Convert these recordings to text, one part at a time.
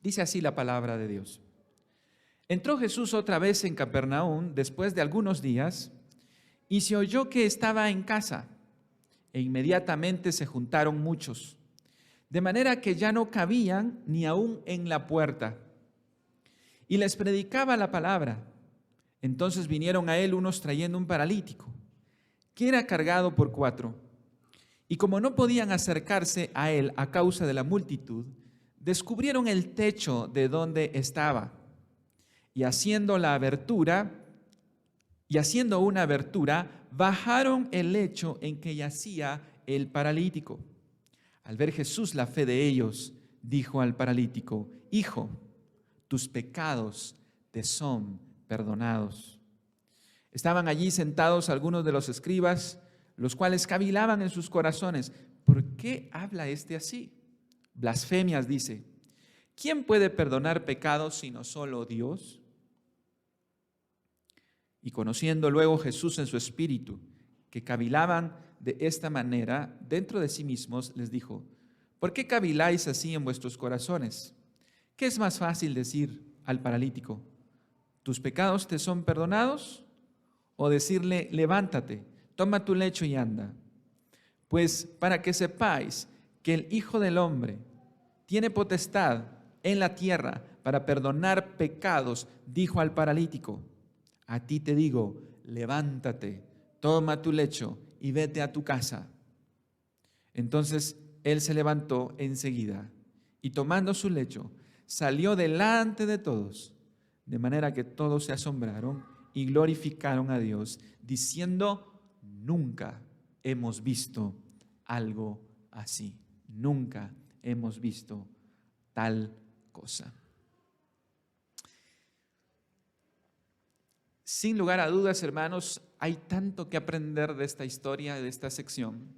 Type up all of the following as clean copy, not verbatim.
Dice así la palabra de Dios. Entró Jesús otra vez en Capernaum después de algunos días y se oyó que estaba en casa, e inmediatamente se juntaron muchos, de manera que ya no cabían ni aún en la puerta, y les predicaba la palabra. Entonces vinieron a él unos trayendo un paralítico, que era cargado por 4, y como no podían acercarse a él a causa de la multitud, descubrieron el techo de donde estaba, y haciendo una abertura, bajaron el lecho en que yacía el paralítico. Al ver Jesús la fe de ellos, dijo al paralítico: Hijo, tus pecados te son perdonados. Estaban allí sentados algunos de los escribas, los cuales cavilaban en sus corazones: ¿por qué habla este así? Blasfemias dice. ¿Quién puede perdonar pecados sino solo Dios? Y conociendo luego Jesús en su espíritu que cavilaban de esta manera dentro de sí mismos, les dijo: ¿por qué caviláis así en vuestros corazones? ¿Qué es más fácil decir al paralítico: tus pecados te son perdonados? ¿O decirle: levántate, toma tu lecho y anda? Pues para que sepáis que el Hijo del Hombre tiene potestad en la tierra para perdonar pecados, dijo al paralítico: a ti te digo, levántate, toma tu lecho y vete a tu casa. Entonces él se levantó enseguida y tomando su lecho salió delante de todos, de manera que todos se asombraron y glorificaron a Dios, diciendo: nunca hemos visto algo así, nunca hemos visto tal cosa. Sin lugar a dudas, hermanos, hay tanto que aprender de esta historia, de esta sección.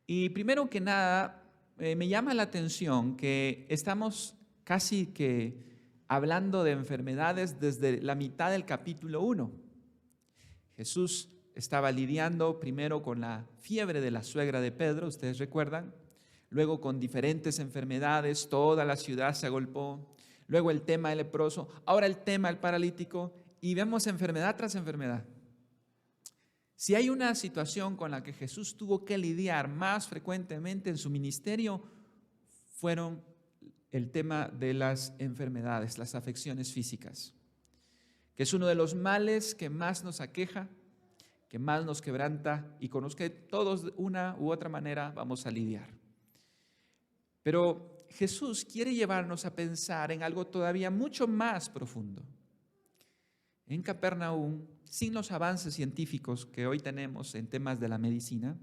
Y primero que nada, me llama la atención que estamos casi que hablando de enfermedades desde la mitad del capítulo 1. Jesús estaba lidiando primero con la fiebre de la suegra de Pedro, ustedes recuerdan, luego con diferentes enfermedades, toda la ciudad se agolpó, luego el tema del leproso, ahora el tema del paralítico, y vemos enfermedad tras enfermedad. Si hay una situación con la que Jesús tuvo que lidiar más frecuentemente en su ministerio, fueron el tema de las enfermedades, las afecciones físicas, que es uno de los males que más nos aqueja, que más nos quebranta y con los que todos de una u otra manera vamos a lidiar. Pero Jesús quiere llevarnos a pensar en algo todavía mucho más profundo. En Capernaum, sin los avances científicos que hoy tenemos en temas de la medicina,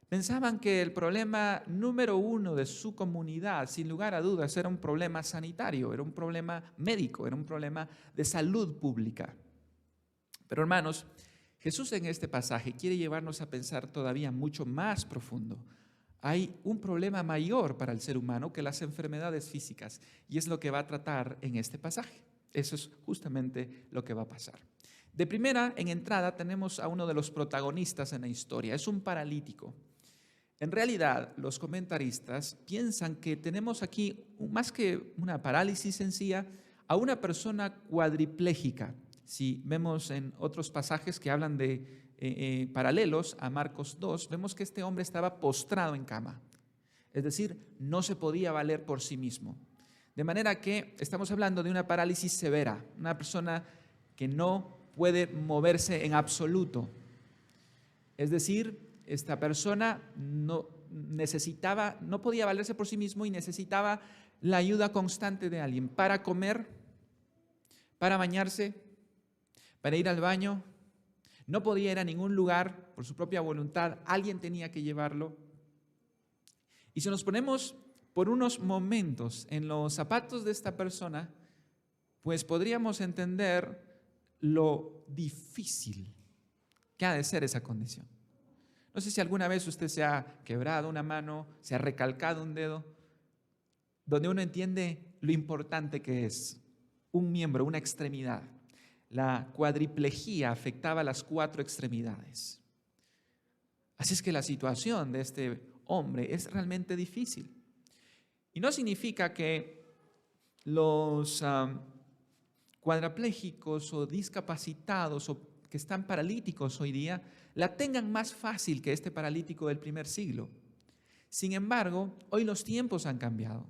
pensaban que el problema número 1 de su comunidad, sin lugar a dudas, era un problema sanitario, era un problema médico, era un problema de salud pública. Pero hermanos, Jesús en este pasaje quiere llevarnos a pensar todavía mucho más profundo. Hay un problema mayor para el ser humano que las enfermedades físicas, y es lo que va a tratar en este pasaje. Eso es justamente lo que va a pasar. De primera, en entrada, tenemos a uno de los protagonistas en la historia. Es un paralítico. En realidad, los comentaristas piensan que tenemos aquí, más que una parálisis sencilla, a una persona cuadripléjica. Si vemos en otros pasajes que hablan de paralelos a Marcos 2, vemos que este hombre estaba postrado en cama. Es decir, no se podía valer por sí mismo. De manera que estamos hablando de una parálisis severa, una persona que no puede moverse en absoluto. Es decir, esta persona no podía valerse por sí mismo y necesitaba la ayuda constante de alguien para comer, para bañarse, para ir al baño. No podía ir a ningún lugar por su propia voluntad, alguien tenía que llevarlo. Y si nos ponemos por unos momentos en los zapatos de esta persona, pues podríamos entender lo difícil que ha de ser esa condición. No sé si alguna vez usted se ha quebrado una mano, se ha recalcado un dedo, donde uno entiende lo importante que es un miembro, una extremidad. La cuadriplejía afectaba las 4 extremidades. Así es que la situación de este hombre es realmente difícil. Y no significa que los cuadraplégicos o discapacitados o que están paralíticos hoy día la tengan más fácil que este paralítico del primer siglo. Sin embargo, hoy los tiempos han cambiado.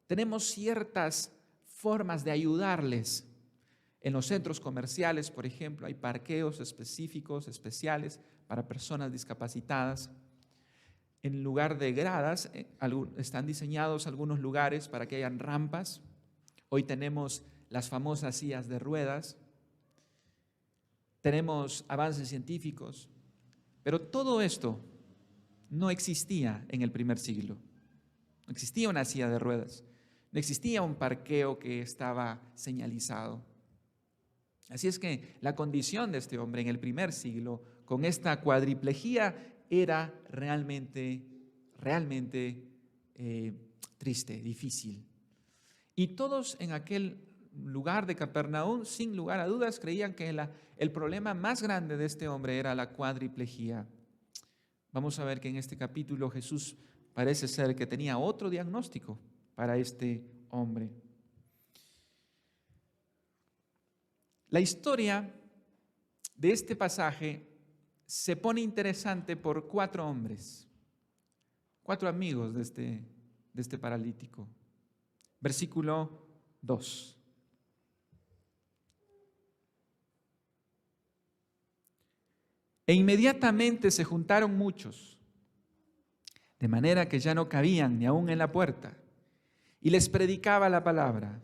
Tenemos ciertas formas de ayudarles. En los centros comerciales, por ejemplo, hay parqueos específicos, especiales para personas discapacitadas. En lugar de gradas, están diseñados algunos lugares para que hayan rampas. Hoy tenemos las famosas sillas de ruedas. Tenemos avances científicos. Pero todo esto no existía en el primer siglo. No existía una silla de ruedas. No existía un parqueo que estaba señalizado. Así es que la condición de este hombre en el primer siglo, con esta cuadriplejía, era realmente triste, difícil. Y todos en aquel lugar de Capernaum, sin lugar a dudas, creían que el problema más grande de este hombre era la cuadriplejía. Vamos a ver que en este capítulo Jesús parece ser que tenía otro diagnóstico para este hombre. La historia de este pasaje se pone interesante por 4 hombres, 4 amigos de este paralítico. Versículo 2. E inmediatamente se juntaron muchos, de manera que ya no cabían ni aún en la puerta, y les predicaba la palabra.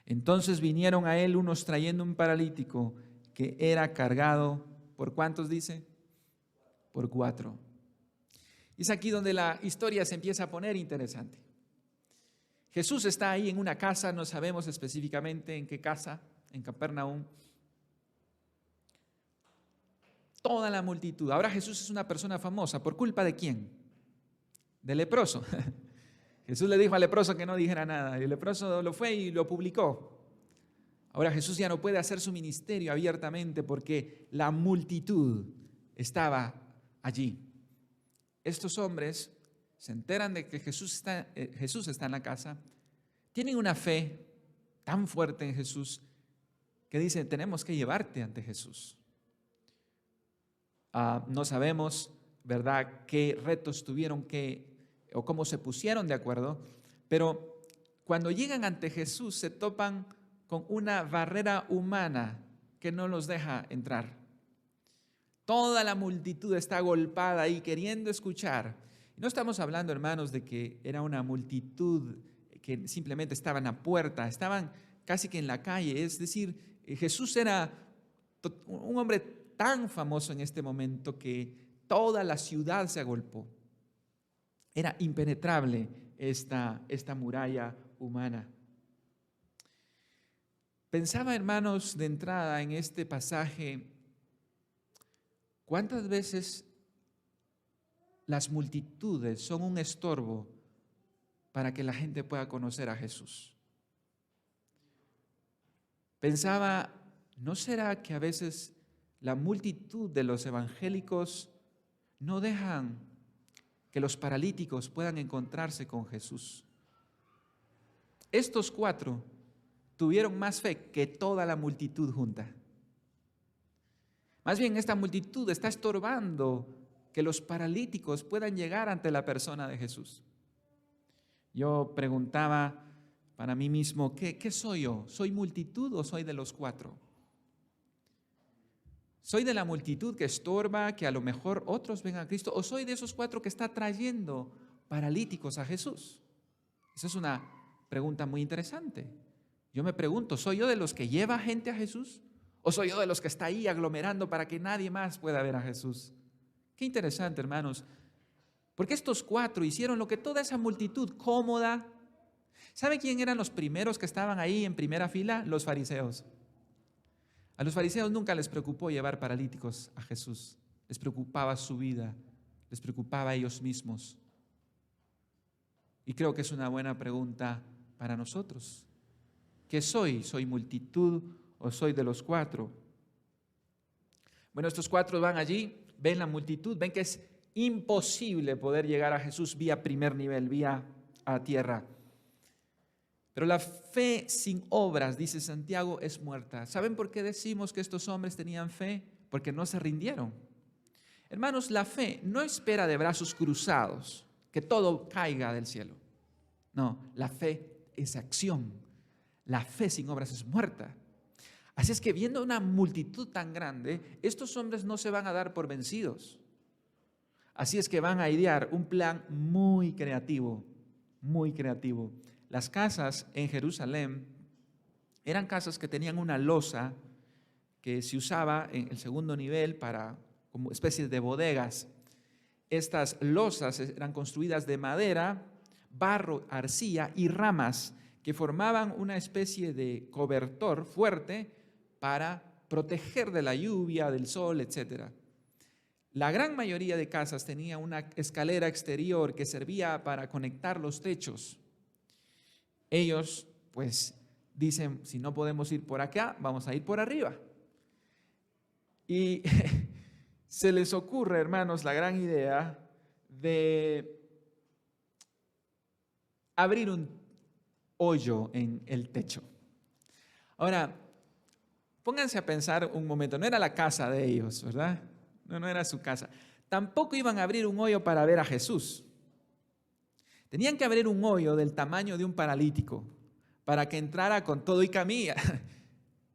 Entonces vinieron a él unos trayendo un paralítico que era cargado, ¿por cuántos dice? Por 4. Y es aquí donde la historia se empieza a poner interesante. Jesús está ahí en una casa, no sabemos específicamente en qué casa, en Capernaum. Toda la multitud. Ahora Jesús es una persona famosa. ¿Por culpa de quién? Del leproso. Jesús le dijo al leproso que no dijera nada. Y el leproso lo fue y lo publicó. Ahora Jesús ya no puede hacer su ministerio abiertamente porque la multitud estaba allí. Estos hombres se enteran de que Jesús está en la casa. Tienen una fe tan fuerte en Jesús que dicen, tenemos que llevarte ante Jesús. No sabemos, ¿verdad?, qué retos tuvieron o cómo se pusieron de acuerdo, pero cuando llegan ante Jesús se topan con una barrera humana que no los deja entrar. Toda la multitud está agolpada ahí queriendo escuchar. No estamos hablando, hermanos, de que era una multitud que simplemente estaba en la puerta, estaban casi que en la calle. Es decir, Jesús era un hombre tan famoso en este momento que toda la ciudad se agolpó. Era impenetrable esta muralla humana. Pensaba, hermanos, de entrada en este pasaje, ¿cuántas veces las multitudes son un estorbo para que la gente pueda conocer a Jesús? Pensaba, ¿no será que a veces la multitud de los evangélicos no dejan que los paralíticos puedan encontrarse con Jesús? Estos 4 tuvieron más fe que toda la multitud junta. Más bien, esta multitud está estorbando que los paralíticos puedan llegar ante la persona de Jesús. Yo preguntaba para mí mismo, ¿qué soy yo? ¿Soy multitud o soy de los 4? ¿Soy de la multitud que estorba, que a lo mejor otros ven a Cristo? ¿O soy de esos 4 que está trayendo paralíticos a Jesús? Esa es una pregunta muy interesante. Yo me pregunto, ¿soy yo de los que lleva gente a Jesús? ¿O soy yo de los que está ahí aglomerando para que nadie más pueda ver a Jesús? Qué interesante, hermanos. Porque estos 4 hicieron lo que toda esa multitud cómoda. ¿Sabe quién eran los primeros que estaban ahí en primera fila? Los fariseos. A los fariseos nunca les preocupó llevar paralíticos a Jesús. Les preocupaba su vida, les preocupaba a ellos mismos. Y creo que es una buena pregunta para nosotros. ¿Qué soy? ¿Soy multitud o soy de los 4? Bueno, estos 4 van allí, ven la multitud, ven que es imposible poder llegar a Jesús vía primer nivel, vía a tierra. Pero la fe sin obras, dice Santiago, es muerta. ¿Saben por qué decimos que estos hombres tenían fe? Porque no se rindieron. Hermanos, la fe no espera de brazos cruzados que todo caiga del cielo. No, la fe es acción. La fe sin obras es muerta. Así es que viendo una multitud tan grande, estos hombres no se van a dar por vencidos. Así es que van a idear un plan muy creativo, muy creativo. Las casas en Jerusalén eran casas que tenían una losa que se usaba en el segundo nivel para como especies de bodegas. Estas losas eran construidas de madera, barro, arcilla y ramas que formaban una especie de cobertor fuerte para proteger de la lluvia, del sol, etc. La gran mayoría de casas tenía una escalera exterior que servía para conectar los techos. Ellos, pues, dicen, si no podemos ir por acá, vamos a ir por arriba. Y se les ocurre, hermanos, la gran idea de abrir un hoyo en el techo. Ahora, pónganse a pensar un momento, no era la casa de ellos, ¿verdad? No era su casa. Tampoco iban a abrir un hoyo para ver a Jesús. Tenían que abrir un hoyo del tamaño de un paralítico para que entrara con todo y camilla.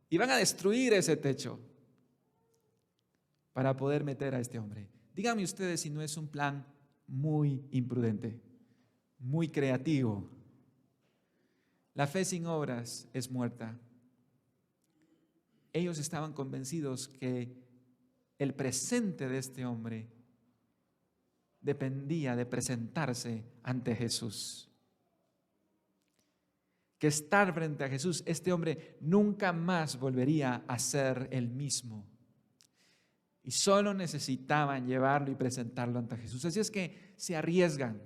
Iban a destruir ese techo para poder meter a este hombre. Díganme ustedes si no es un plan muy imprudente, muy creativo. La fe sin obras es muerta. Ellos estaban convencidos que el presente de este hombre dependía de presentarse ante Jesús. Que estar frente a Jesús, este hombre nunca más volvería a ser el mismo. Y solo necesitaban llevarlo y presentarlo ante Jesús. Así es que se arriesgan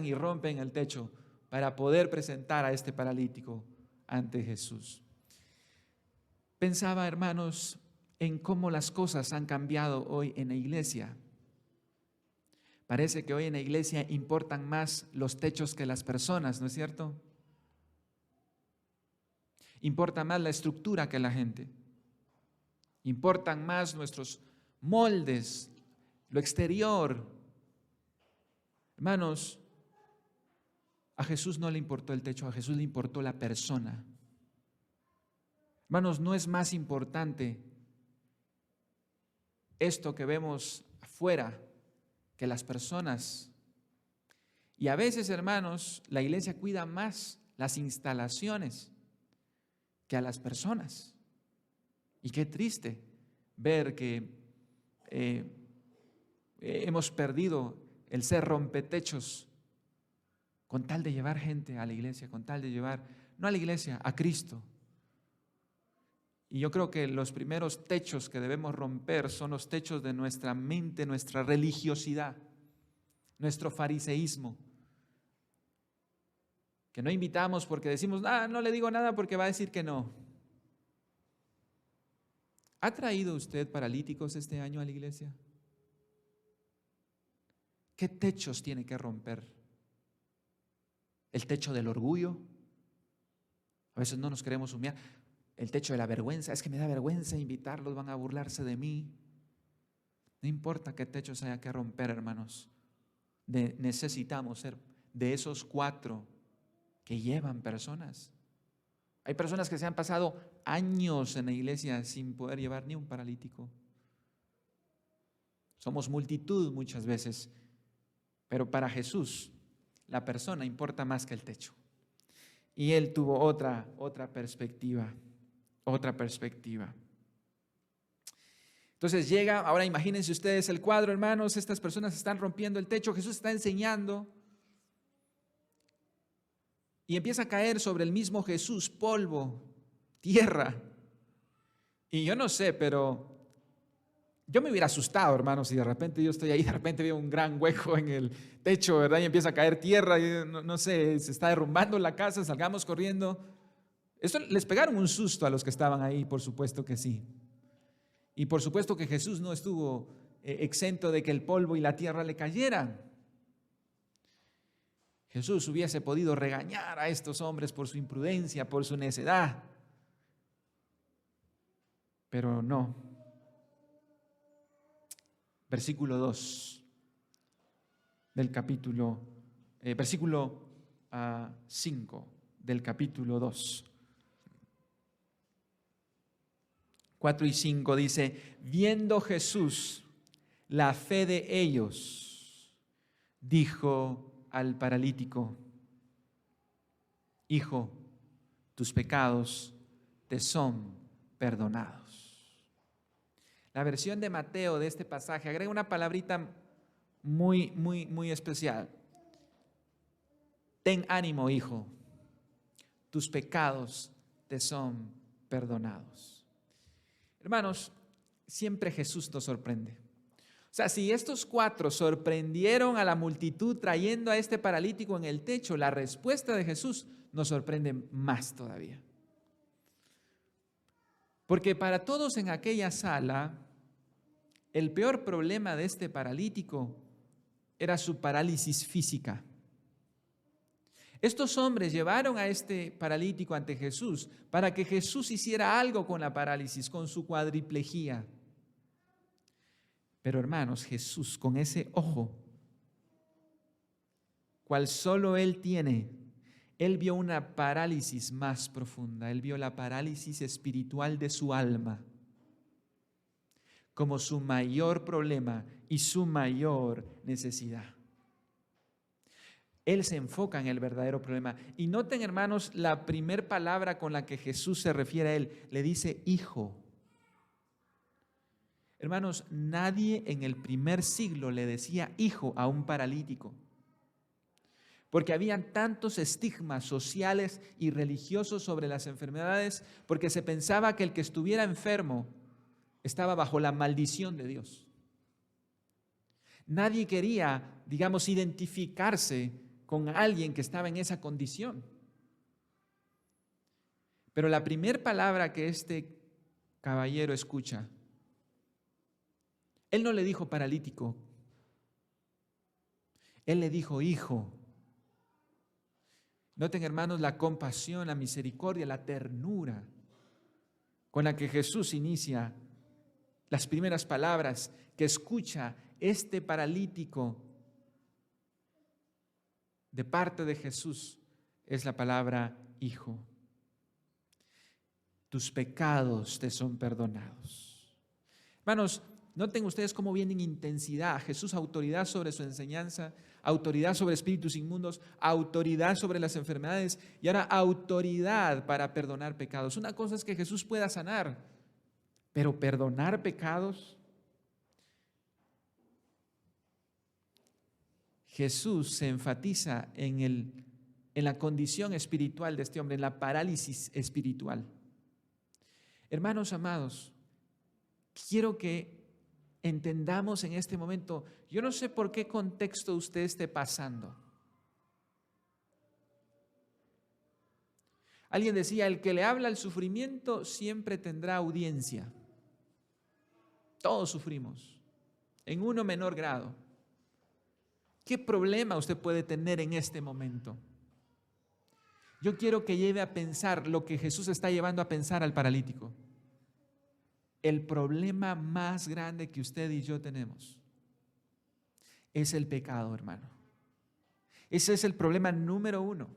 y rompen el techo para poder presentar a este paralítico ante Jesús. Pensaba, hermanos, en cómo las cosas han cambiado hoy en la iglesia. Parece que hoy en la iglesia importan más los techos que las personas, ¿no es cierto? Importa más la estructura que la gente. Importan más nuestros moldes, lo exterior. Hermanos, a Jesús no le importó el techo, a Jesús le importó la persona. Hermanos, no es más importante esto que vemos afuera que las personas. Y a veces, hermanos, la iglesia cuida más las instalaciones que a las personas. Y qué triste ver que hemos perdido el ser rompetechos con tal de llevar gente a la iglesia, con tal de llevar, no a la iglesia, a Cristo. Y yo creo que los primeros techos que debemos romper son los techos de nuestra mente, nuestra religiosidad, nuestro fariseísmo. Que no invitamos porque decimos, no le digo nada porque va a decir que no. ¿Ha traído usted paralíticos este año a la iglesia? ¿Qué techos tiene que romper? ¿El techo del orgullo? A veces no nos queremos humillar. El techo de la vergüenza, es que me da vergüenza invitarlos, van a burlarse de mí. No importa qué techos haya que romper, hermanos. Necesitamos ser de esos 4 que llevan personas. Hay personas que se han pasado años en la iglesia sin poder llevar ni un paralítico. Somos multitud muchas veces, pero para Jesús la persona importa más que el techo. Y él tuvo otra perspectiva. Otra perspectiva. Entonces llega, ahora imagínense ustedes el cuadro, hermanos, estas personas están rompiendo el techo, Jesús está enseñando y empieza a caer sobre el mismo Jesús polvo, tierra. Y yo no sé, pero yo me hubiera asustado, hermanos, si de repente yo estoy ahí, de repente veo un gran hueco en el techo, ¿verdad? Y empieza a caer tierra, y no sé, se está derrumbando la casa, salgamos corriendo. Eso les pegaron un susto a los que estaban ahí, por supuesto que sí. Y por supuesto que Jesús no estuvo exento de que el polvo y la tierra le cayeran. Jesús hubiese podido regañar a estos hombres por su imprudencia, por su necedad, pero no. Versículo 2 del capítulo, versículo 5 del capítulo 2. 4 y 5 dice: viendo Jesús la fe de ellos, dijo al paralítico: hijo, tus pecados te son perdonados. La versión de Mateo de este pasaje agrega una palabrita muy especial. Ten ánimo, hijo, tus pecados te son perdonados. Hermanos, siempre Jesús nos sorprende. O sea, si estos 4 sorprendieron a la multitud trayendo a este paralítico en el techo, la respuesta de Jesús nos sorprende más todavía. Porque para todos en aquella sala, el peor problema de este paralítico era su parálisis física. Estos hombres llevaron a este paralítico ante Jesús para que Jesús hiciera algo con la parálisis, con su cuadriplejía. Pero hermanos, Jesús con ese ojo, cual solo Él tiene, Él vio una parálisis más profunda. Él vio la parálisis espiritual de su alma como su mayor problema y su mayor necesidad. Él se enfoca en el verdadero problema. Y noten, hermanos, la primera palabra con la que Jesús se refiere a él, le dice hijo. Hermanos, nadie en el primer siglo le decía hijo a un paralítico, porque habían tantos estigmas sociales y religiosos sobre las enfermedades, porque se pensaba que el que estuviera enfermo estaba bajo la maldición de Dios. Nadie quería, digamos, identificarse con alguien que estaba en esa condición. Pero la primera palabra que este caballero escucha, él no le dijo paralítico, él le dijo hijo. Noten, hermanos, la compasión, la misericordia, la ternura con la que Jesús inicia las primeras palabras que escucha este paralítico de parte de Jesús es la palabra hijo. Tus pecados te son perdonados. Hermanos, noten ustedes cómo viene en intensidad Jesús: autoridad sobre su enseñanza, autoridad sobre espíritus inmundos, autoridad sobre las enfermedades y ahora autoridad para perdonar pecados. Una cosa es que Jesús pueda sanar, pero perdonar pecados. Jesús se enfatiza en la condición espiritual de este hombre, en la parálisis espiritual. Hermanos amados, quiero que entendamos en este momento, yo no sé por qué contexto usted esté pasando. Alguien decía: el que le habla al sufrimiento siempre tendrá audiencia. Todos sufrimos, en uno menor grado. ¿Qué problema usted puede tener en este momento? Yo quiero que lleve a pensar lo que Jesús está llevando a pensar al paralítico. El problema más grande que usted y yo tenemos es el pecado, hermano. Ese es el problema número 1.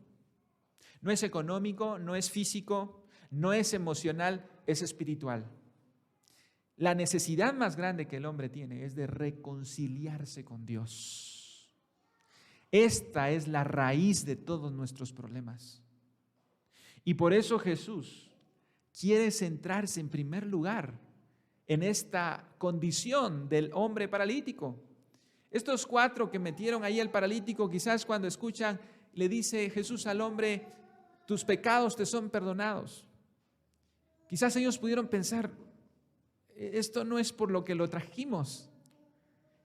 No es económico, no es físico, no es emocional, es espiritual. La necesidad más grande que el hombre tiene es de reconciliarse con Dios. Esta es la raíz de todos nuestros problemas. Y por eso Jesús quiere centrarse en primer lugar en esta condición del hombre paralítico. Estos 4 que metieron ahí al paralítico, quizás cuando escuchan, le dice Jesús al hombre: tus pecados te son perdonados. Quizás ellos pudieron pensar: esto no es por lo que lo trajimos.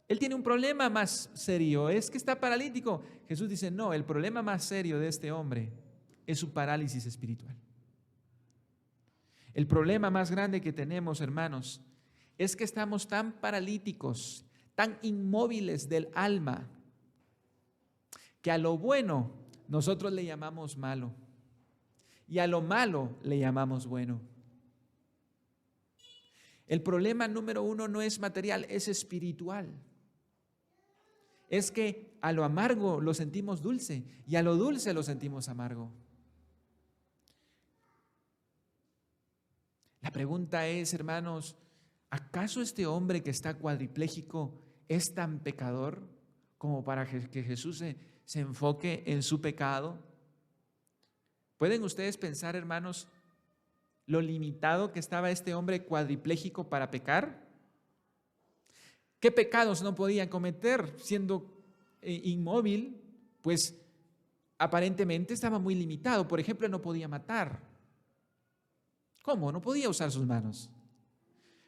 Él tiene un problema más serio, es que está paralítico. Jesús dice: no, el problema más serio de este hombre es su parálisis espiritual. El problema más grande que tenemos, hermanos, es que estamos tan paralíticos, tan inmóviles del alma, que a lo bueno nosotros le llamamos malo y a lo malo le llamamos bueno. El problema número uno no es material, es espiritual. Es que a lo amargo lo sentimos dulce y a lo dulce lo sentimos amargo. La pregunta es, hermanos, ¿acaso este hombre que está cuadripléjico es tan pecador como para que Jesús se enfoque en su pecado? ¿Pueden ustedes pensar, hermanos, lo limitado que estaba este hombre cuadripléjico para pecar? ¿Qué pecados no podía cometer siendo inmóvil? Pues aparentemente estaba muy limitado. Por ejemplo, no podía matar. ¿Cómo? No podía usar sus manos.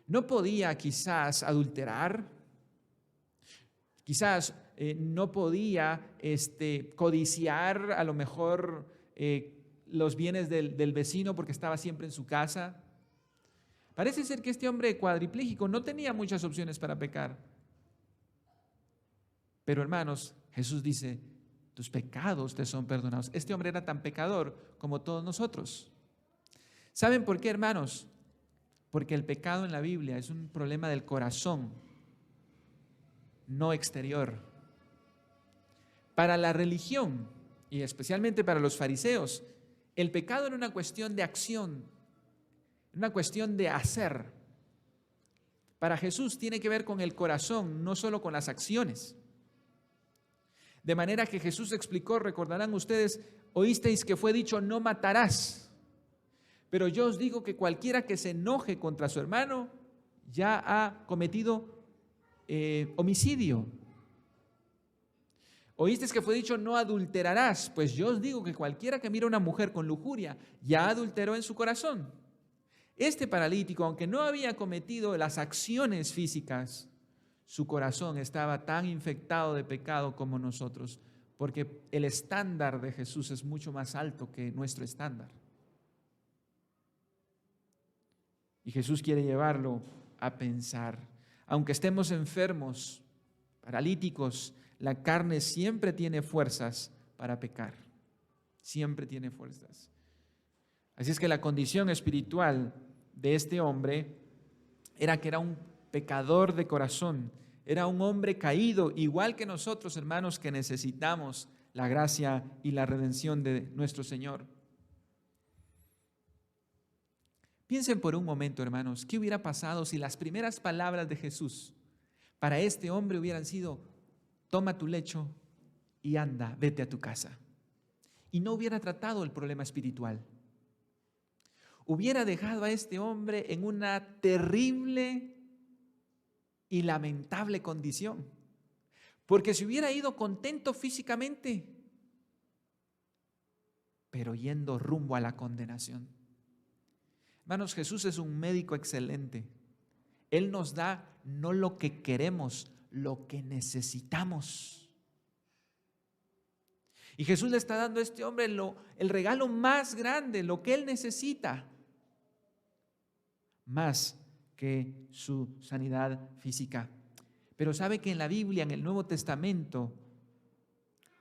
No podía quizás adulterar. Quizás no podía codiciar a lo mejor los bienes del vecino porque estaba siempre en su casa. Parece ser que este hombre cuadripléjico no tenía muchas opciones para pecar. Pero hermanos, Jesús dice, tus pecados te son perdonados. Este hombre era tan pecador como todos nosotros. ¿Saben por qué, hermanos? Porque el pecado en la Biblia es un problema del corazón, no exterior. Para la religión, y especialmente para los fariseos, el pecado era una cuestión de acción, una cuestión de hacer. Para Jesús tiene que ver con el corazón, no solo con las acciones. De manera que Jesús explicó, recordarán ustedes, oísteis que fue dicho, no matarás. Pero yo os digo que cualquiera que se enoje contra su hermano ya ha cometido homicidio. Oísteis que fue dicho, no adulterarás. Pues yo os digo que cualquiera que mira a una mujer con lujuria ya adulteró en su corazón. Este paralítico, aunque no había cometido las acciones físicas, su corazón estaba tan infectado de pecado como nosotros, porque el estándar de Jesús es mucho más alto que nuestro estándar. Y Jesús quiere llevarlo a pensar. Aunque estemos enfermos, paralíticos, la carne siempre tiene fuerzas para pecar. Siempre tiene fuerzas. Así es que la condición espiritual de este hombre era que era un pecador de corazón. Era un hombre caído, igual que nosotros, hermanos, que necesitamos la gracia y la redención de nuestro Señor. Piensen por un momento, hermanos, ¿qué hubiera pasado si las primeras palabras de Jesús para este hombre hubieran sido, toma tu lecho y anda, vete a tu casa? Y no hubiera tratado el problema espiritual. Hubiera dejado a este hombre en una terrible y lamentable condición, porque se hubiera ido contento físicamente, pero yendo rumbo a la condenación. Hermanos, Jesús es un médico excelente. Él nos da no lo que queremos, lo que necesitamos. Y Jesús le está dando a este hombre el regalo más grande, lo que él necesita, más que su sanidad física. Pero sabe que en la Biblia, en el Nuevo Testamento,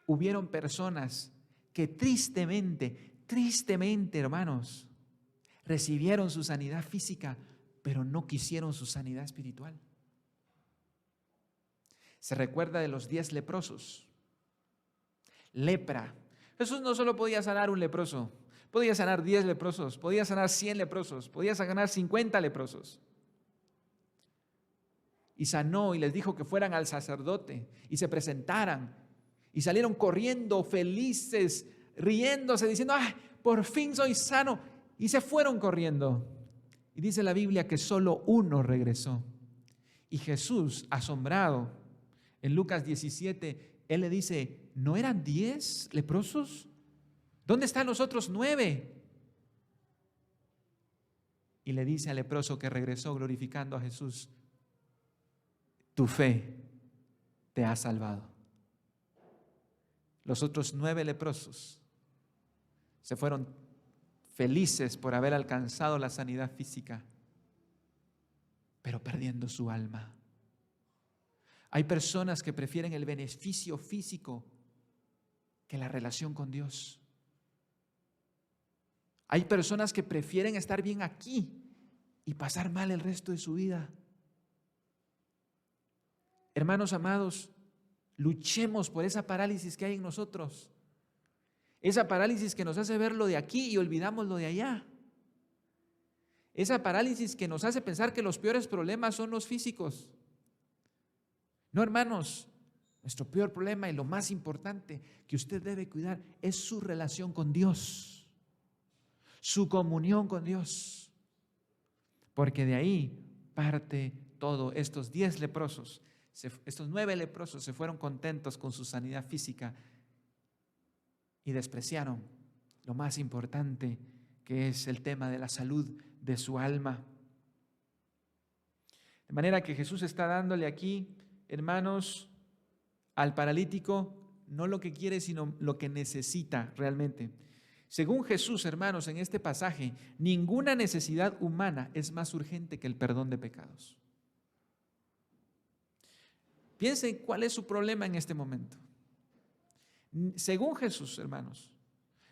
hubieron personas que tristemente, hermanos, recibieron su sanidad física, pero no quisieron su sanidad espiritual. Se recuerda de los 10 leprosos. Lepra. Jesús no solo podía sanar un leproso, podía sanar 10 leprosos, podía sanar 100 leprosos, podía sanar 50 leprosos. Y sanó y les dijo que fueran al sacerdote y se presentaran y salieron corriendo felices, riéndose, diciendo, ¡ay, por fin soy sano! Y se fueron corriendo. Y dice la Biblia que solo uno regresó. Y Jesús, asombrado, en Lucas 17, Él le dice, ¿no eran 10 leprosos? ¿Dónde están los otros 9? Y le dice al leproso que regresó glorificando a Jesús, tu fe te ha salvado. Los otros 9 leprosos se fueron felices por haber alcanzado la sanidad física, pero perdiendo su alma. Hay personas que prefieren el beneficio físico que la relación con Dios. Hay personas que prefieren estar bien aquí y pasar mal el resto de su vida. Hermanos amados, luchemos por esa parálisis que hay en nosotros. Esa parálisis que nos hace ver lo de aquí y olvidamos lo de allá. Esa parálisis que nos hace pensar que los peores problemas son los físicos. No, hermanos, nuestro peor problema y lo más importante que usted debe cuidar es su relación con Dios, su comunión con Dios. Porque de ahí parte todo. Estos 10 leprosos, estos 9 leprosos se fueron contentos con su sanidad física y despreciaron lo más importante, que es el tema de la salud de su alma. De manera que Jesús está dándole aquí, hermanos, al paralítico no lo que quiere, sino lo que necesita realmente. Según Jesús, hermanos, en este pasaje, ninguna necesidad humana es más urgente que el perdón de pecados. Piensen cuál es su problema en este momento. Según Jesús, hermanos,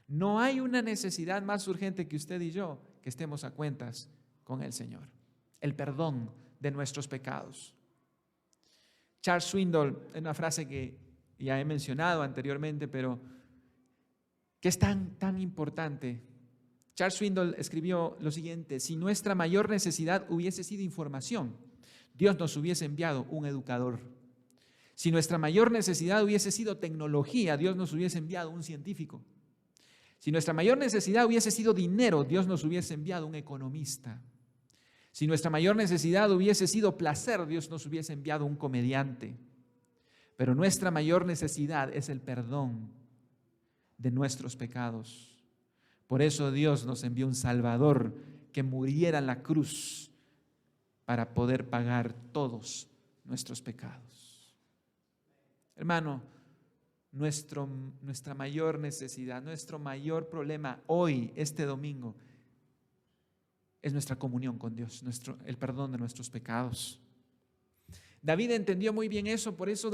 no hay una necesidad más urgente que usted y yo que estemos a cuentas con el Señor. El perdón de nuestros pecados. Charles Swindoll, una frase que ya he mencionado anteriormente, pero que es tan importante. Charles Swindoll escribió lo siguiente: si nuestra mayor necesidad hubiese sido información, Dios nos hubiese enviado un educador. Si nuestra mayor necesidad hubiese sido tecnología, Dios nos hubiese enviado un científico. Si nuestra mayor necesidad hubiese sido dinero, Dios nos hubiese enviado un economista. Si nuestra mayor necesidad hubiese sido placer, Dios nos hubiese enviado un comediante. Pero nuestra mayor necesidad es el perdón de nuestros pecados. Por eso Dios nos envió un Salvador que muriera en la cruz para poder pagar todos nuestros pecados. Hermano, nuestra mayor necesidad, nuestro mayor problema hoy, este domingo, es nuestra comunión con Dios, el perdón de nuestros pecados. David entendió muy bien eso, por eso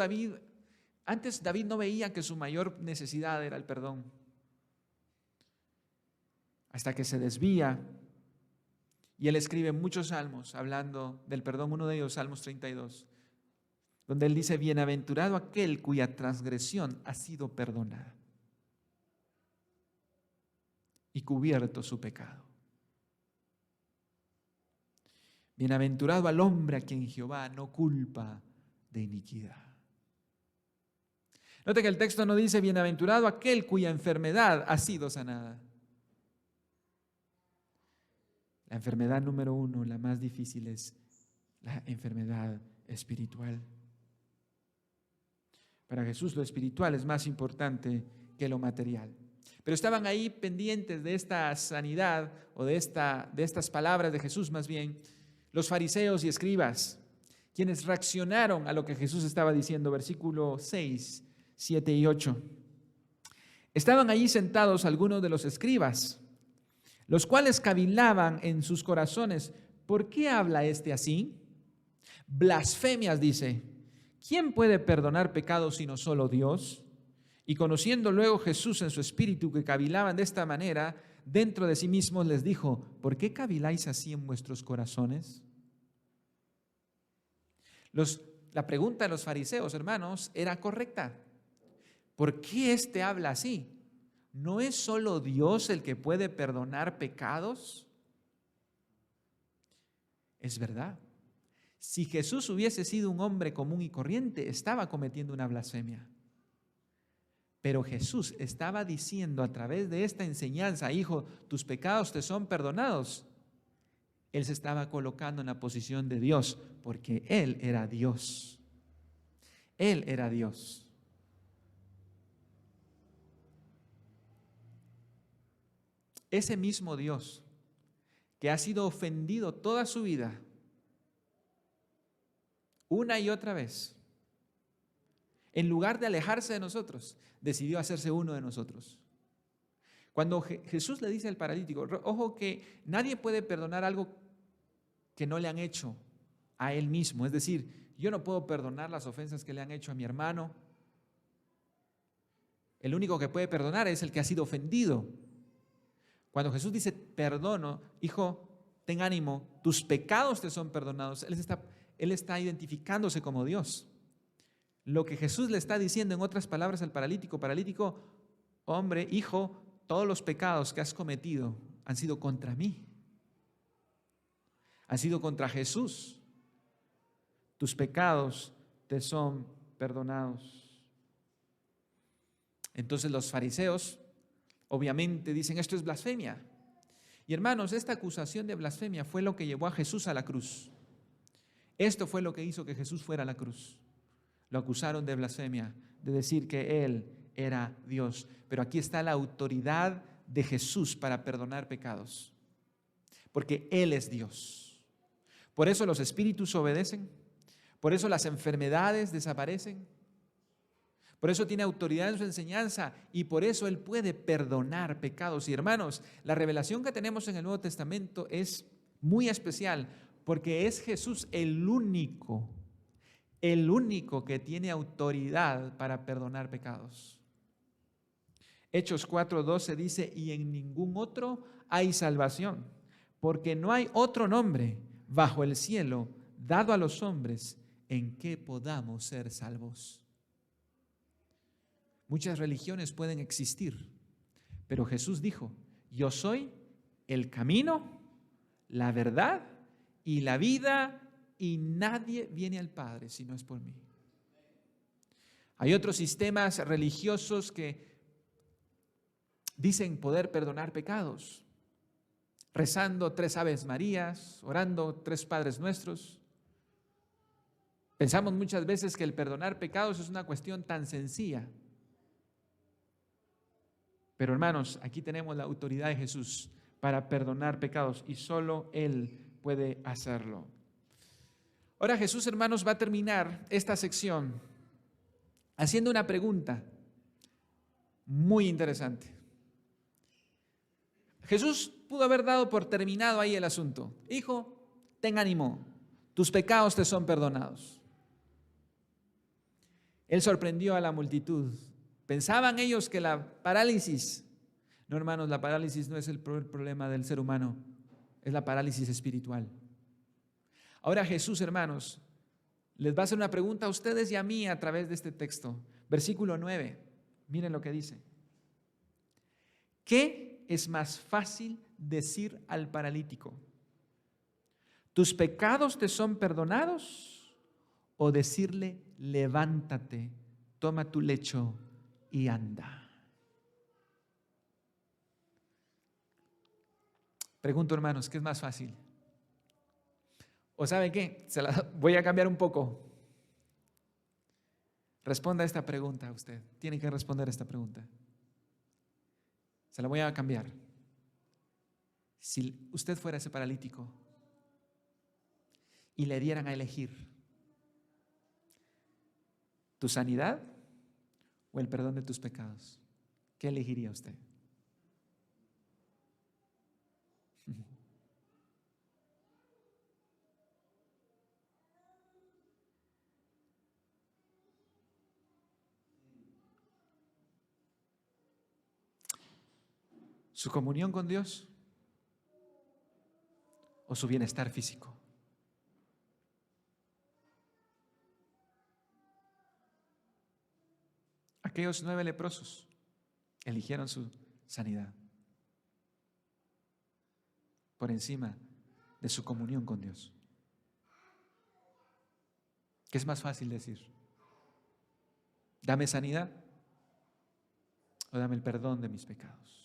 antes David no veía que su mayor necesidad era el perdón. Hasta que se desvía y él escribe muchos salmos hablando del perdón, uno de ellos, Salmos 32, donde él dice: bienaventurado aquel cuya transgresión ha sido perdonada y cubierto su pecado. Bienaventurado al hombre a quien Jehová no culpa de iniquidad. Note que el texto no dice bienaventurado aquel cuya enfermedad ha sido sanada. La enfermedad número 1, la más difícil, es la enfermedad espiritual. Para Jesús lo espiritual es más importante que lo material. Pero estaban ahí pendientes de esta sanidad o de estas palabras de Jesús, más bien, los fariseos y escribas, quienes reaccionaron a lo que Jesús estaba diciendo, versículo 6, 7 y 8. Estaban allí sentados algunos de los escribas, los cuales cavilaban en sus corazones: ¿por qué habla este así? Blasfemias dice. ¿Quién puede perdonar pecados sino solo Dios? Y conociendo luego Jesús en su espíritu que cavilaban de esta manera, dentro de sí mismos les dijo: ¿por qué caviláis así en vuestros corazones? La pregunta de los fariseos, hermanos, era correcta. ¿Por qué éste habla así? ¿No es solo Dios el que puede perdonar pecados? Es verdad. Si Jesús hubiese sido un hombre común y corriente, estaba cometiendo una blasfemia. Pero Jesús estaba diciendo a través de esta enseñanza: hijo, tus pecados te son perdonados. Él se estaba colocando en la posición de Dios, porque Él era Dios. Él era Dios. Ese mismo Dios que ha sido ofendido toda su vida, una y otra vez, en lugar de alejarse de nosotros, decidió hacerse uno de nosotros. Cuando Jesús le dice al paralítico, ojo que nadie puede perdonar algo que no le han hecho a él mismo. Es decir, yo no puedo perdonar las ofensas que le han hecho a mi hermano, El único que puede perdonar es el que ha sido ofendido. Cuando Jesús dice, perdono, hijo, ten ánimo, tus pecados te son perdonados. Él está identificándose como Dios. Lo que Jesús le está diciendo, en otras palabras, al paralítico, hombre, hijo, todos los pecados que has cometido han sido contra mí. Han sido contra Jesús. Tus pecados te son perdonados. Entonces los fariseos obviamente dicen, esto es blasfemia. Y hermanos, esta acusación de blasfemia fue lo que llevó a Jesús a la cruz. Esto fue lo que hizo que Jesús fuera a la cruz. Lo acusaron de blasfemia, de decir que Él era Dios. Pero aquí está la autoridad de Jesús para perdonar pecados, porque Él es Dios. Por eso los espíritus obedecen, por eso las enfermedades desaparecen, por eso tiene autoridad en su enseñanza y por eso Él puede perdonar pecados. Y hermanos, la revelación que tenemos en el Nuevo Testamento es muy especial porque es Jesús el único que tiene autoridad para perdonar pecados. Hechos 4:12 dice, y en ningún otro hay salvación, porque no hay otro nombre bajo el cielo dado a los hombres en que podamos ser salvos. Muchas religiones pueden existir, pero Jesús dijo, yo soy el camino, la verdad y la vida, y nadie viene al Padre si no es por mí. Hay otros sistemas religiosos que dicen poder perdonar pecados, rezando 3 Aves Marías, orando 3 Padres Nuestros. Pensamos muchas veces que el perdonar pecados es una cuestión tan sencilla. Pero hermanos, aquí tenemos la autoridad de Jesús para perdonar pecados y solo Él puede hacerlo. Ahora Jesús, hermanos, va a terminar esta sección haciendo una pregunta muy interesante. Jesús pudo haber dado por terminado ahí el asunto. Hijo, ten ánimo, tus pecados te son perdonados. Él sorprendió a la multitud. Pensaban ellos que la parálisis, no hermanos, la parálisis no es el problema del ser humano, es la parálisis espiritual. Ahora Jesús, hermanos, les va a hacer una pregunta a ustedes y a mí a través de este texto. Versículo 9, miren lo que dice. ¿Qué es más fácil decir al paralítico? ¿Tus pecados te son perdonados? ¿O decirle, levántate, toma tu lecho y anda? Pregunto, hermanos, ¿qué es más fácil? ¿O sabe qué? Se la voy a cambiar un poco. Responda a esta pregunta usted. Tiene que responder a esta pregunta. Se la voy a cambiar. Si usted fuera ese paralítico y le dieran a elegir tu sanidad o el perdón de tus pecados, ¿qué elegiría usted? ¿Su comunión con Dios o su bienestar físico? Aquellos 9 leprosos eligieron su sanidad por encima de su comunión con Dios. ¿Qué es más fácil decir? ¿Dame sanidad o dame el perdón de mis pecados?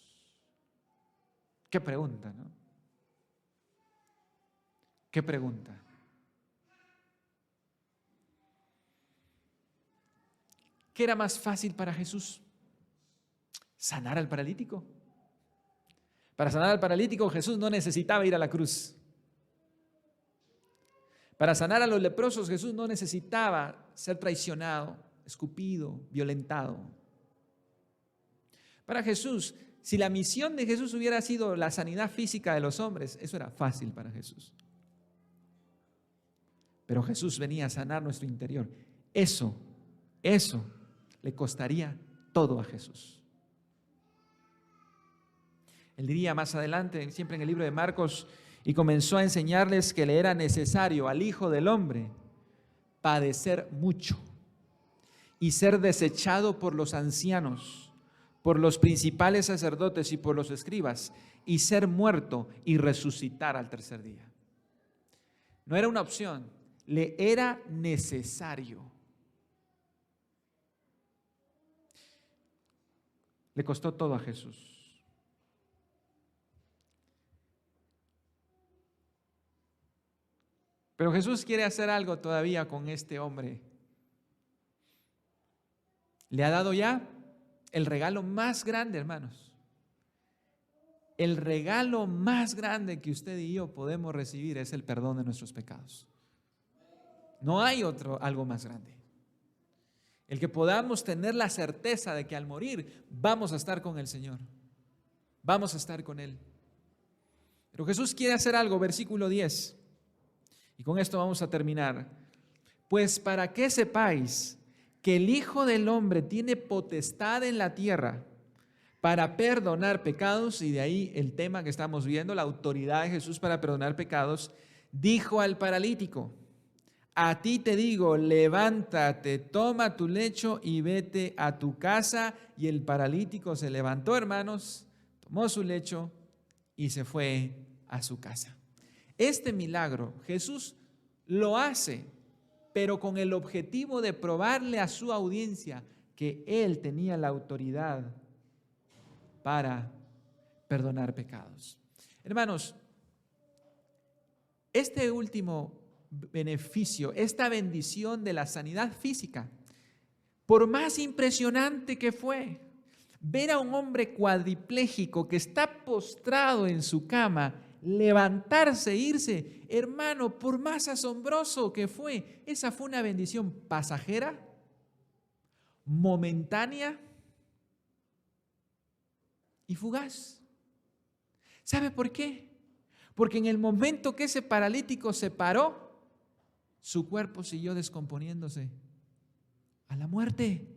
¿Qué pregunta, no? ¿Qué pregunta? ¿Qué era más fácil para Jesús? ¿Sanar al paralítico? Para sanar al paralítico Jesús no necesitaba ir a la cruz. Para sanar a los leprosos Jesús no necesitaba ser traicionado, escupido, violentado. Para Jesús, si la misión de Jesús hubiera sido la sanidad física de los hombres, eso era fácil para Jesús. Pero Jesús venía a sanar nuestro interior. Eso le costaría todo a Jesús. Él diría más adelante, siempre en el libro de Marcos, y comenzó a enseñarles que le era necesario al Hijo del Hombre padecer mucho y ser desechado por los ancianos, por los principales sacerdotes y por los escribas, y ser muerto y resucitar al tercer día. No era una opción, le era necesario. Le costó todo a Jesús. Pero Jesús quiere hacer algo todavía con este hombre. Le ha dado ya el regalo más grande, hermanos. El regalo más grande que usted y yo podemos recibir es el perdón de nuestros pecados. No hay algo más grande. El que podamos tener la certeza de que al morir vamos a estar con el Señor. Vamos a estar con Él. Pero Jesús quiere hacer algo, versículo 10. Y con esto vamos a terminar. Pues para que sepáis que el Hijo del Hombre tiene potestad en la tierra para perdonar pecados, y de ahí el tema que estamos viendo, la autoridad de Jesús para perdonar pecados, dijo al paralítico: a ti te digo, levántate, toma tu lecho y vete a tu casa. Y el paralítico se levantó, hermanos, tomó su lecho y se fue a su casa. Este milagro Jesús lo hace, pero con el objetivo de probarle a su audiencia que Él tenía la autoridad para perdonar pecados. Hermanos, este último beneficio, esta bendición de la sanidad física, por más impresionante que fue, ver a un hombre cuadripléjico que está postrado en su cama, levantarse e irse, hermano, por más asombroso que fue, esa fue una bendición pasajera, momentánea y fugaz. ¿Sabe por qué? Porque en el momento que ese paralítico se paró, su cuerpo siguió descomponiéndose a la muerte.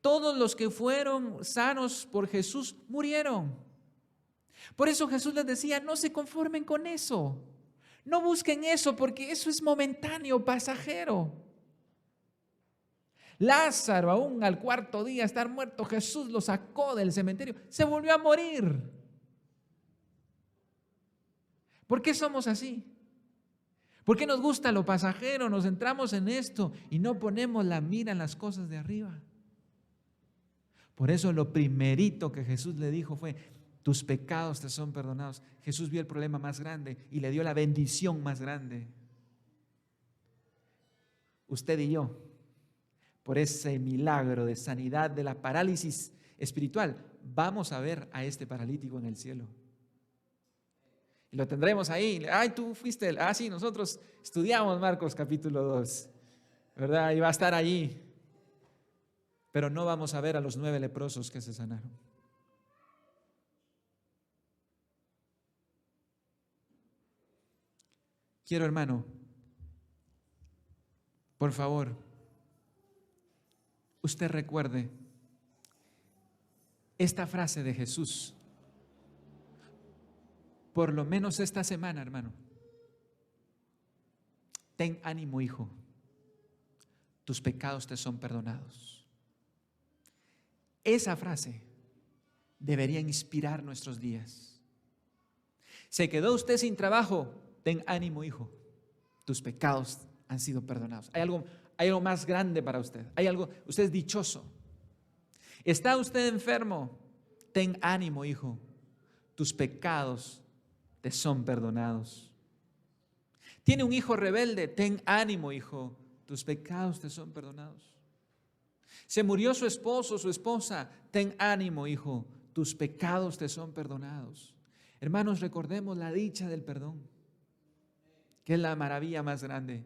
Todos los que fueron sanos por Jesús murieron. Por eso Jesús les decía, no se conformen con eso. No busquen eso, porque eso es momentáneo, pasajero. Lázaro, aún al cuarto día estar muerto, Jesús lo sacó del cementerio, se volvió a morir. ¿Por qué somos así? ¿Por qué nos gusta lo pasajero? Nos centramos en esto y no ponemos la mira en las cosas de arriba. Por eso lo primerito que Jesús le dijo fue: tus pecados te son perdonados. Jesús vio el problema más grande y le dio la bendición más grande. Usted y yo, por ese milagro de sanidad de la parálisis espiritual, vamos a ver a este paralítico en el cielo. Y lo tendremos ahí. Ay, tú fuiste. Sí, nosotros estudiamos Marcos capítulo 2, ¿verdad? Y va a estar allí. Pero no vamos a ver a los 9 leprosos que se sanaron. Quiero, hermano, por favor, usted recuerde esta frase de Jesús. Por lo menos esta semana, hermano. Ten ánimo, hijo. Tus pecados te son perdonados. Esa frase debería inspirar nuestros días. ¿Se quedó usted sin trabajo? Ten ánimo, hijo. Tus pecados han sido perdonados. Hay algo más grande para usted. Usted es dichoso. ¿Está usted enfermo? Ten ánimo, hijo. Tus pecados te son perdonados. ¿Tiene un hijo rebelde? Ten ánimo, hijo. Tus pecados te son perdonados. ¿Se murió su esposo o su esposa? Ten ánimo, hijo. Tus pecados te son perdonados. Hermanos, recordemos la dicha del perdón, que es la maravilla más grande.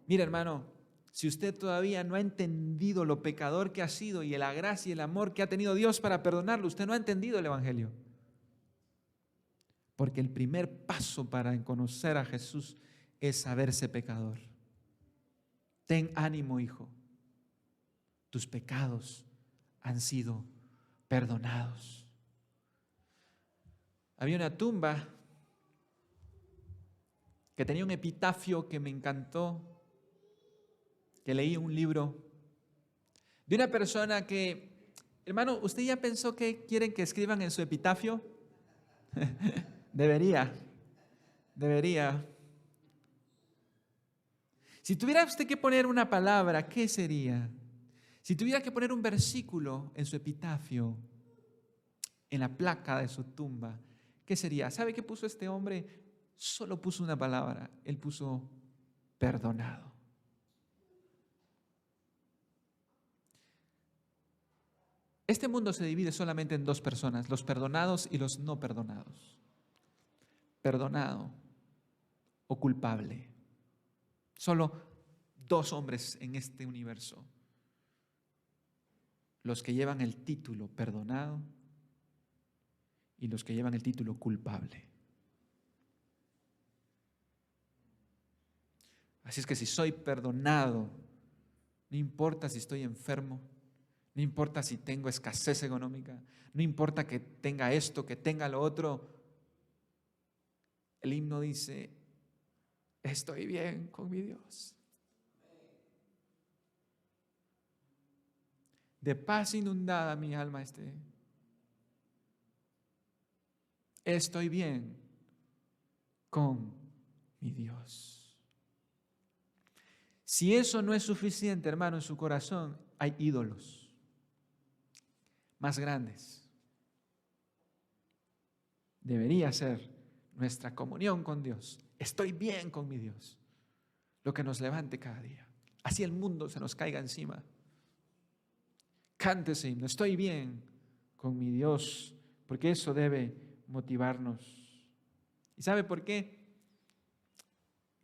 Mira, hermano, si usted todavía no ha entendido lo pecador que ha sido y la gracia y el amor que ha tenido Dios para perdonarlo, usted no ha entendido el Evangelio. Porque el primer paso para conocer a Jesús es saberse pecador. Ten ánimo, hijo. tus pecados han sido perdonados. Había una tumba que tenía un epitafio que me encantó, que leí un libro de una persona que, hermano, ¿usted ya pensó qué quieren que escriban en su epitafio? Debería. Si tuviera usted que poner una palabra, ¿qué sería? Si tuviera que poner un versículo en su epitafio, en la placa de su tumba, ¿qué sería? ¿Sabe qué puso este hombre? Solo puso una palabra. Él puso perdonado. Este mundo se divide solamente en dos personas, los perdonados y los no perdonados. Perdonado o culpable. Solo dos hombres en este universo. Los que llevan el título perdonado y los que llevan el título culpable. Así es que si soy perdonado, no importa si estoy enfermo, no importa si tengo escasez económica, no importa que tenga esto, que tenga lo otro. El himno dice, estoy bien con mi Dios. De paz inundada mi alma esté. Estoy bien con mi Dios. Si eso no es suficiente, hermano, en su corazón hay ídolos más grandes. Debería ser nuestra comunión con Dios. Estoy bien con mi Dios. Lo que nos levante cada día. Así el mundo se nos caiga encima. Cántese himno, estoy bien con mi Dios, porque eso debe motivarnos. ¿Y sabe por qué?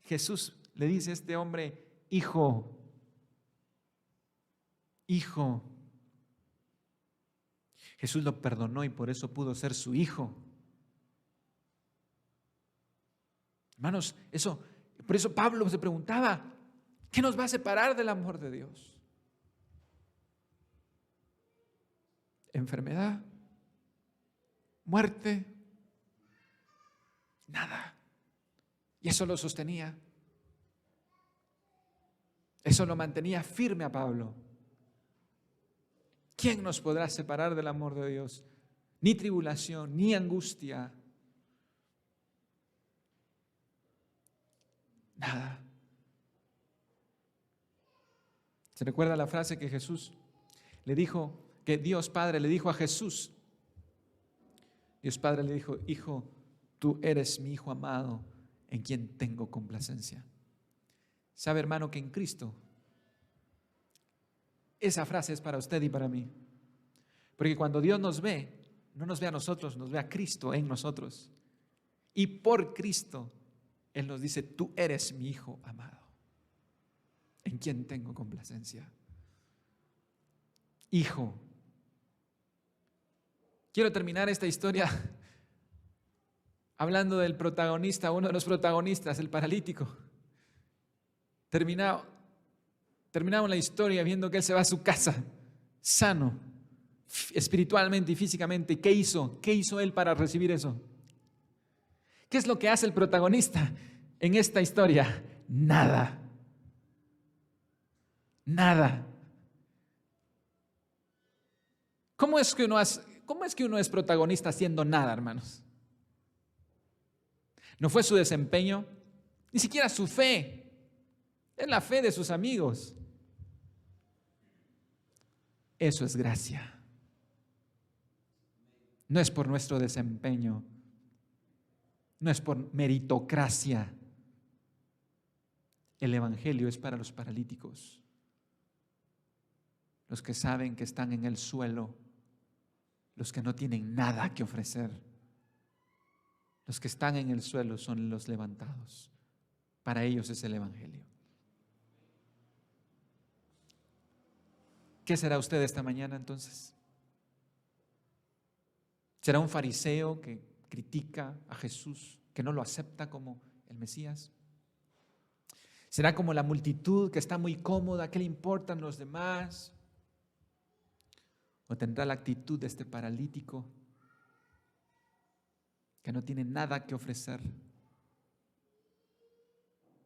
Jesús le dice a este hombre, hijo. Jesús lo perdonó y por eso pudo ser su hijo. Hermanos, por eso Pablo se preguntaba, ¿qué nos va a separar del amor de Dios? ¿Enfermedad? ¿Muerte? Nada. Y eso lo sostenía. Eso lo mantenía firme a Pablo. ¿Quién nos podrá separar del amor de Dios? Ni tribulación, ni angustia. Nada. ¿Se recuerda la frase que Jesús le dijo, que Dios Padre le dijo a Jesús? Dios Padre le dijo, hijo, tú eres mi hijo amado, en quien tengo complacencia. ¿Sabe, hermano, que en Cristo esa frase es para usted y para mí? Porque cuando Dios nos ve, no nos ve a nosotros, nos ve a Cristo en nosotros. Y por Cristo, Él nos dice, tú eres mi hijo amado, en quien tengo complacencia. Hijo. Quiero terminar esta historia hablando del protagonista, uno de los protagonistas, el paralítico. Terminamos la historia viendo que él se va a su casa, sano, espiritualmente y físicamente. ¿Qué hizo? ¿Qué hizo él para recibir eso? ¿Qué es lo que hace el protagonista en esta historia? Nada. Nada. ¿Cómo es que uno es protagonista haciendo nada, hermanos? No fue su desempeño, ni siquiera su fe. Es la fe de sus amigos. Eso es gracia. No es por nuestro desempeño. No es por meritocracia. El evangelio es para los paralíticos. Los que saben que están en el suelo. Los que no tienen nada que ofrecer. Los que están en el suelo son los levantados. Para ellos es el evangelio. ¿Qué será usted esta mañana entonces? ¿Será un fariseo que critica a Jesús, que no lo acepta como el Mesías? ¿Será como la multitud que está muy cómoda? ¿Qué le importan los demás? ¿O tendrá la actitud de este paralítico que no tiene nada que ofrecer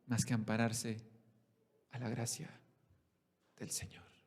más que ampararse a la gracia del Señor?